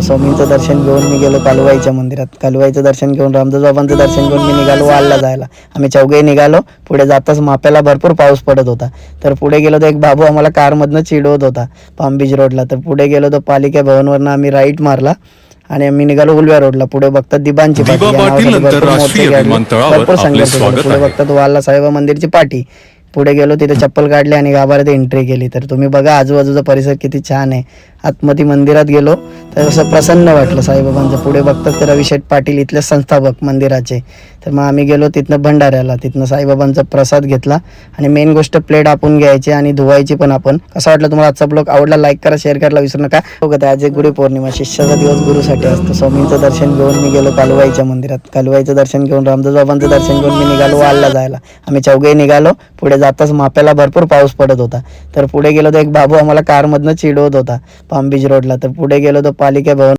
स्वामींचं दर्शन घेऊन मी गेलो कालुबाईच्या मंदिरात. कालुबाईचं दर्शन घेऊन रामदास बाबांचं दर्शन घेऊन मी निघालो वालला जायला. आम्ही चौघे निघालो. पुढे जाताच माप्याला भरपूर पाऊस पडत होता. तर पुढे गेलो तर एक बाबू आम्हाला कारमधनं चिडवत होता पाम बीच रोडला. तर पुढे गेलो तर पालिका भवनवरनं आम्ही राईट मारला आणि आम्ही निघालो उलव्या रोडला. पुढे बघतात दिबांची पाटी, भरपूर संघर्ष झाला. पुढे बघतात वाला साहेबा मंदिरची पाटी. पुढे गेलो तिथे चप्पल काढली आणि गाभाऱ्यात एंट्री केली. तर तुम्ही बघा आजूबाजूचा परिसर किती छान आहे. आतमध्ये मंदिरात गेलो तर असं प्रसन्न वाटलं साईबाबांचं. पुढे बघतात तर रविशेठ पाटील इथले संस्थापक मंदिराचे. तर मग आम्ही गेलो तिथनं भंडाऱ्याला. तिथनं साईबाबांचा प्रसाद घेतला आणि मेन गोष्ट प्लेट आपण घ्यायची आणि धुवायची पण आपण. कसा वाटलं तुम्हाला आजचा ब्लॉग? आवडला लाईक करा, शेअर करायला विसरू नका. बघत आज एक गुरुपौर्णिमा, शिष्याचा दिवस गुरुसाठी असतो. स्वामींचं दर्शन घेऊन मी गेलो कालुबाईच्या मंदिरात. कालुबाईचं दर्शन घेऊन रामदास बाबांचं दर्शन घेऊन मी निघालो वालला जायला. आम्ही चौघे निघालो. पुढे जाताच माप्याला भरपूर पाऊस पडत होता. तर पुढे गेलो तर एक बाबू आम्हाला कारमधनं चिडवत होता पाम बीच रोडला. तर पुढे गेलो तर पालिका भवन